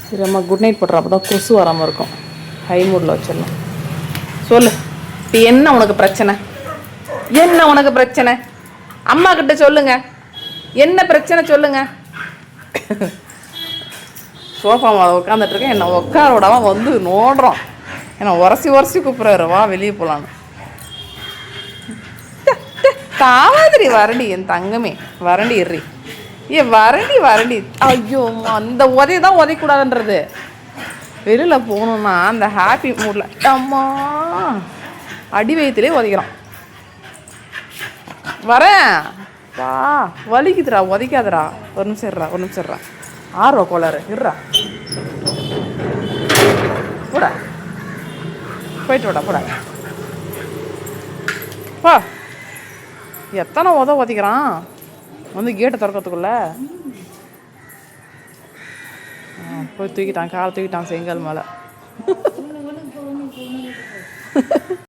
சரி அம்மா good night போட்டுற, அப்போ தான் கொசு வராமல் இருக்கும். ஹை மூடில் வச்சிடலாம். சொல்லு, இப்போ என்ன உனக்கு பிரச்சனை? என்ன உனக்கு பிரச்சனை? அம்மா கிட்ட சொல்லுங்க, என்ன பிரச்சனை சொல்லுங்க. சோஃபா மேலே உட்காந்துட்ருக்கேன், என்னை உட்கார விடாம வந்து நோடுறோம். என்னை உரசி உரசி கூப்பிட்றாரு, வா வெளியே போகலான்னு. தாவாதிரி வரண்டி, என் தங்கமே வரண்டி இறி. வரண்டி. ஐயோ, அந்த உதையை தான் உதைக்கூடாதுன்றது. வெளியில் போகணுன்னா அந்த ஹாப்பி மூடில் அம்மா அடி வயிற்றுலேயே உதைக்கிறான். வரேன் வா, வலிக்குதுடா, உதைக்காதடா. ஒரு நிமிஷம் இருறா. ஆர்வ கோளாறு இருறா. போடா, போயிட்டு விடா, போடா. பா, எத்தனை உதைக்கிறான் வந்து கேட்டை திறக்கிறதுக்குள்ள. போய் தூக்கிட்டான், காலை தூக்கிட்டான் செங்கல் மேலே.